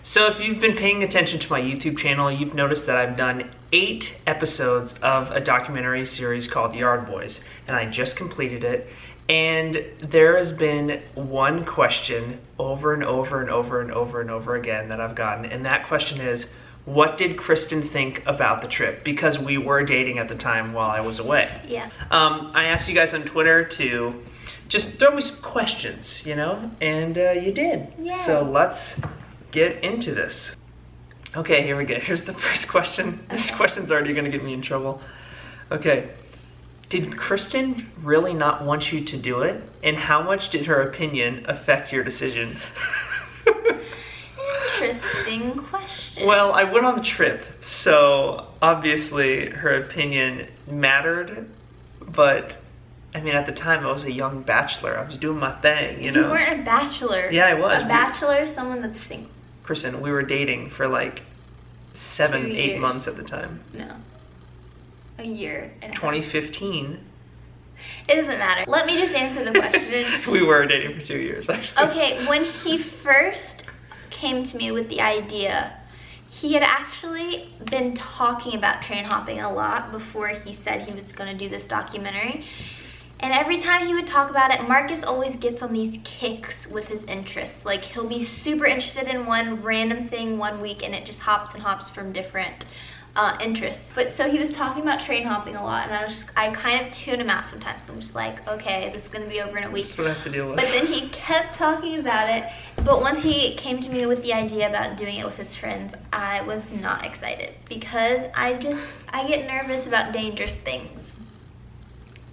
So if you've been paying attention to my YouTube channel, you've noticed that I've done 8 episodes of a documentary series called Yard Boys, and I just completed it. And there has been one question over and over and over and over and over again that I've gotten, and that question is, what did Kristin think about the trip? Because we were dating at the time while I was away. Yeah. I asked you guys on Twitter to just throw me some questions, you know, and you did. Yeah. So let's get into this. Okay, here we go. Here's the first question. This question's already gonna get me in trouble. Okay. Did Kristin really not want you to do it? And how much did her opinion affect your decision? Interesting question. Well, I went on the trip, so obviously her opinion mattered, but I mean, at the time I was a young bachelor. I was doing my thing, you know? You weren't a bachelor. Yeah, I was. A bachelor is someone that's single. Kristin, we were dating for like 7, 8 months at the time. No. A year and a half. 2015. It doesn't matter. Let me just answer the question. We were dating for 2 years, actually. Okay, when he first came to me with the idea, he had actually been talking about train hopping a lot before he said he was going to do this documentary. And every time he would talk about it, Marcus always gets on these kicks with his interests. Like, he'll be super interested in one random thing one week, and it just hops and hops from different interests. But so he was talking about train hopping a lot, and I kind of tune him out sometimes. I'm just like, okay, this is gonna be over in a week. That's what I have to deal with. But then he kept talking about it. But once he came to me with the idea about doing it with his friends, I was not excited because I get nervous about dangerous things.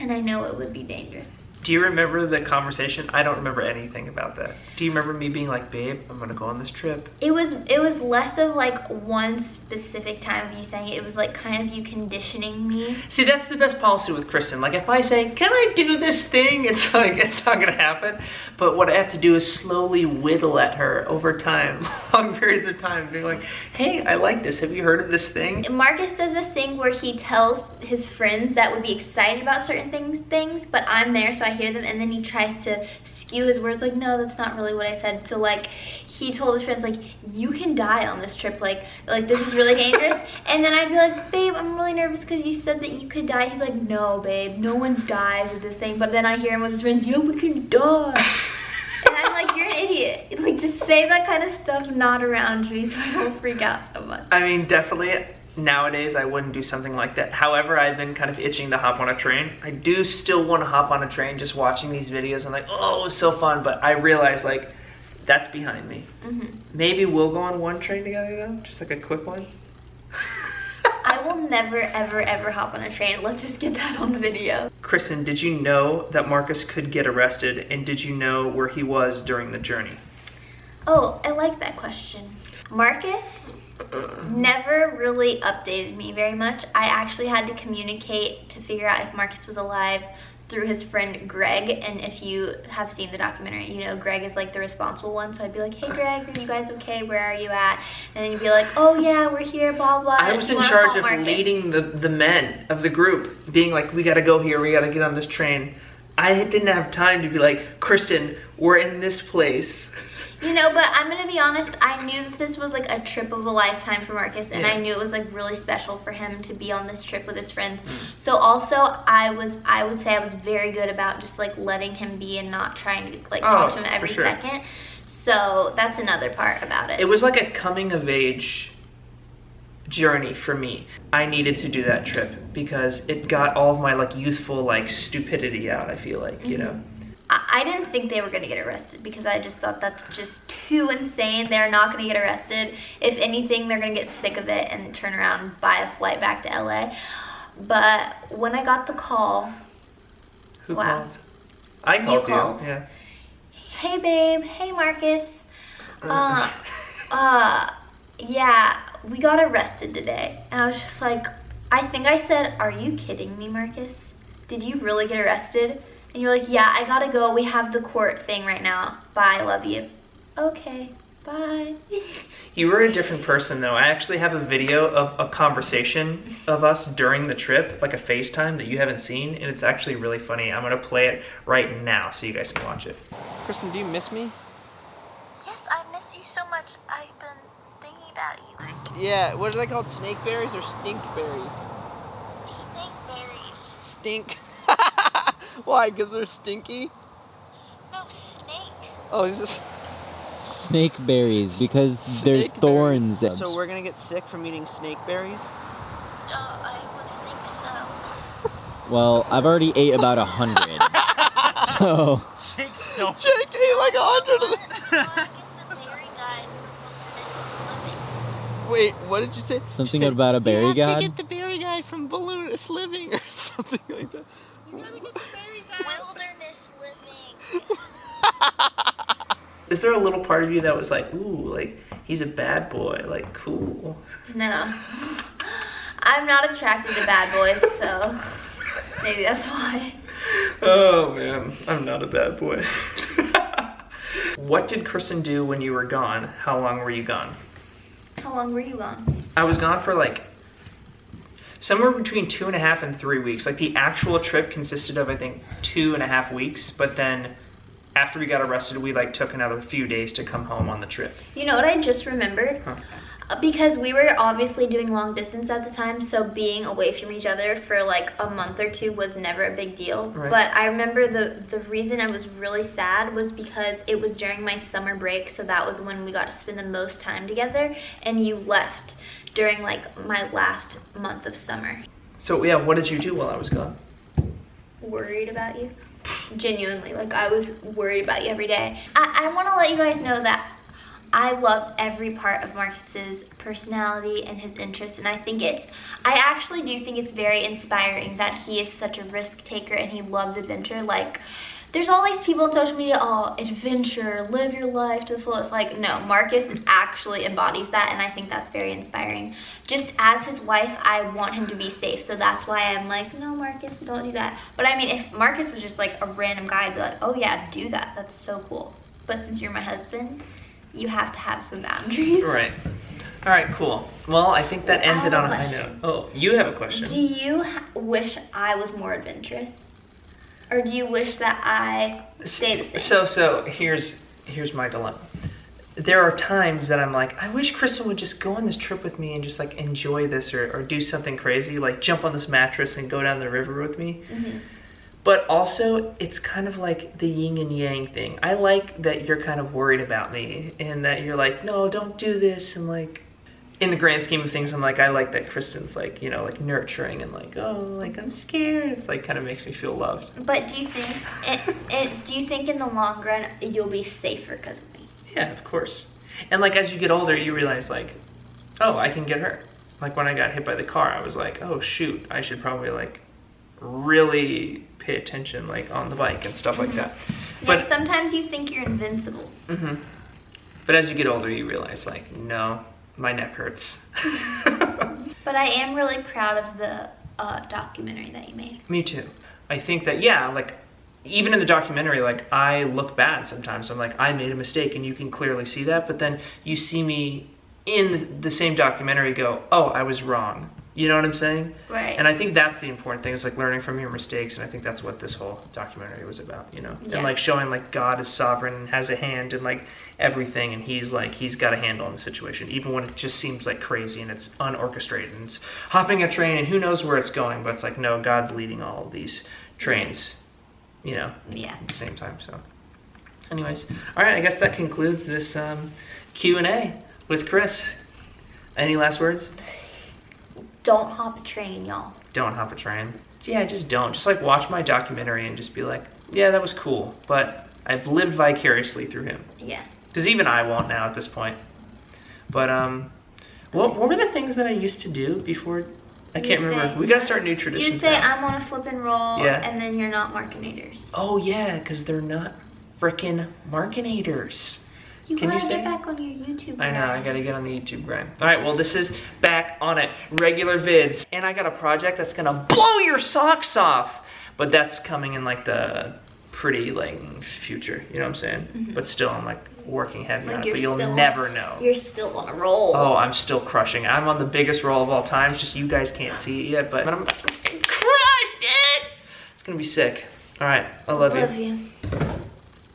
And I know it would be dangerous. Do you remember the conversation? I don't remember anything about that. Do you remember me being like, babe, I'm gonna go on this trip? It was less of like one specific time of you saying it. It was like kind of you conditioning me. See, that's the best policy with Kristin. Like, if I say, can I do this thing? It's like, it's not gonna happen. But what I have to do is slowly whittle at her over time, long periods of time, being like, hey, I like this. Have you heard of this thing? Marcus does this thing where he tells his friends that would be excited about certain things, but I'm there, so I hear them, and then he tries to skew his words like, no, that's not really what I said. So like, he told his friends like, you can die on this trip, like this is really dangerous. And then I'd be like, babe, I'm really nervous because you said that you could die. He's like, no, babe, no one dies at this thing. But then I hear him with his friends, yeah, we can die. And I'm like, you're an idiot. Like, just say that kind of stuff not around me so I don't freak out so much. I mean, definitely. Nowadays, I wouldn't do something like that. However, I've been kind of itching to hop on a train. I do still want to hop on a train just watching these videos. I'm like, oh, it was so fun. But I realize, like, that's behind me. Mm-hmm. Maybe we'll go on one train together, though? Just like a quick one? I will never, ever, ever hop on a train. Let's just get that on the video. Kristin, did you know that Marcus could get arrested? And did you know where he was during the journey? Oh, I like that question. Marcus never really updated me very much. I actually had to communicate to figure out if Marcus was alive through his friend Greg, and if you have seen the documentary, you know Greg is like the responsible one. So I'd be like, hey Greg, are you guys okay? Where are you at? And then you'd be like, oh yeah, we're here, blah blah. I was in charge of leading the men of the group, being like, we gotta go here, we gotta get on this train. I didn't have time to be like, Kristin, we're in this place. You know, but I'm gonna be honest, I knew that this was like a trip of a lifetime for Marcus, and I knew it was like really special for him to be on this trip with his friends. So also I would say I was very good about just like letting him be and not trying to like talk to him every second. So that's another part about it. It was like a coming of age journey for me. I needed to do that trip because it got all of my like youthful like stupidity out, I feel like, you know. I didn't think they were going to get arrested because I just thought that's just too insane. They're not going to get arrested. If anything, they're going to get sick of it and turn around and buy a flight back to LA. But when I got the call... Who called? I called you. Yeah. Hey, babe. Hey, Marcus. Yeah, we got arrested today. And I was just like, I think I said, are you kidding me, Marcus? Did you really get arrested? And you're like, yeah, I gotta go. We have the court thing right now. Bye, love you. Okay, bye. You were a different person, though. I actually have a video of a conversation of us during the trip, like a FaceTime that you haven't seen, and it's actually really funny. I'm gonna play it right now so you guys can watch it. Kristin, do you miss me? Yes, I miss you so much. I've been Yeah, what are they called? Snake berries or stink berries? Snake berries. Stink. Why? Because they're stinky? No, snake. Oh, is this... Snake berries, because there's Snake thorns. berries. So we're gonna get sick from eating snake berries? I would think so. Well, I've already ate about 100. So... Jake ate like 100 of them. Wait, what did you say? Something You said, about a berry you have god? to get the berry guy from Balloonist Living or something like that. You gotta get the berries out. Wilderness living. Is there a little part of you that was like, ooh, like, he's a bad boy, like, cool? No. I'm not attracted to bad boys, so maybe that's why. Oh, man, I'm not a bad boy. What did Kristin do when you were gone? How long were you gone? How long were you gone? I was gone for like somewhere between 2.5 and 3 weeks. Like the actual trip consisted of, I think, 2.5 weeks, but then after we got arrested, we like took another few days to come home on the trip. You know what I just remembered? Huh. Because we were obviously doing long distance at the time, so being away from each other for like a month or two was never a big deal. Right. But I remember the reason I was really sad was because it was during my summer break, so that was when we got to spend the most time together, and you left during like my last month of summer. So yeah, what did you do while I was gone? Worried about you. Genuinely, like I was worried about you every day. I want to let you guys know that I love every part of Marcus's personality and his interests, and I actually do think it's very inspiring that he is such a risk taker and he loves adventure. Like, there's all these people on social media, oh, adventure, live your life to the fullest. Like, no, Marcus actually embodies that, and I think that's very inspiring. Just as his wife, I want him to be safe, so that's why I'm like, no, Marcus, don't do that. But I mean, if Marcus was just like a random guy, I'd be like, oh yeah, do that, that's so cool. But since you're my husband, you have to have some boundaries. Right. All right, cool. Well, I think that ends it on a high note. Oh, you have a question. Do you wish I was more adventurous? Or do you wish that I stay the same? So here's my dilemma. There are times that I'm like, I wish Kristin would just go on this trip with me and just like enjoy this or do something crazy, like jump on this mattress and go down the river with me. Mm-hmm. But also, it's kind of like the yin and yang thing. I like that you're kind of worried about me and that you're like, no, don't do this. And like, in the grand scheme of things, I'm like, I like that Kristin's like, you know, like nurturing and like, oh, like I'm scared. It's like kind of makes me feel loved. But do you think in the long run you'll be safer because of me? Yeah, of course. And like as you get older, you realize like, oh, I can get hurt. Like when I got hit by the car, I was like, oh shoot, I should probably like really pay attention like on the bike and stuff like that. Yeah, but sometimes you think you're invincible. Mm-hmm. But as you get older, you realize like, no, my neck hurts. But I am really proud of the documentary that you made. Me too. I think that, yeah, like even in the documentary, like I look bad sometimes. I'm like, I made a mistake and you can clearly see that. But then you see me in the same documentary go, oh, I was wrong. You know what I'm saying? Right. And I think that's the important thing, is like learning from your mistakes. And I think that's what this whole documentary was about, you know? Yeah. And like showing like God is sovereign and has a hand in like everything. And he's got a handle on the situation, even when it just seems like crazy and it's unorchestrated and it's hopping a train and who knows where it's going. But it's like, no, God's leading all of these trains, you know, yeah, at the same time. So anyways, all right, I guess that concludes this Q&A with Chris. Any last words? Don't hop a train, y'all. Don't hop a train. Yeah, just don't. Just like watch my documentary and just be like, yeah, that was cool, but I've lived vicariously through him. Yeah. Because even I won't now at this point. But what were the things that I used to do before? I can't remember. We gotta start new traditions. You'd say now. I'm on a flip and roll, Yeah. and then you're not Markinators. Oh yeah, because they're not frickin' Markinators. You Can gotta you say? get back on your YouTube. I know, I grind. gotta get on the YouTube grind. All right, well, this is back on it. Regular vids. And I got a project that's gonna blow your socks off. But that's coming in like the pretty like future, you know what I'm saying? Mm-hmm. But still, I'm like working heavy on it, but you'll never know. You're still on a roll. Oh, I'm still crushing. I'm on the biggest roll of all time. It's just you guys can't see it yet, but I'm about to fucking crush it. It's gonna be sick. All right, I love you. Love you.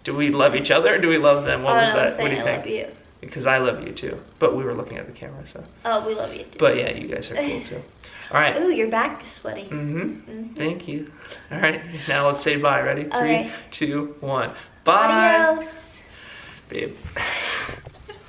Do we love each other or do we love them? What was that? Say What do you I think? love you. because I love you too. But we were looking at the camera, so. Oh, we love you too. But yeah, you guys are cool too. All right. Ooh, your back is sweaty. Thank you. All right, now let's say bye. Ready? 3, Okay. 2, 1. Bye. Adios. Babe.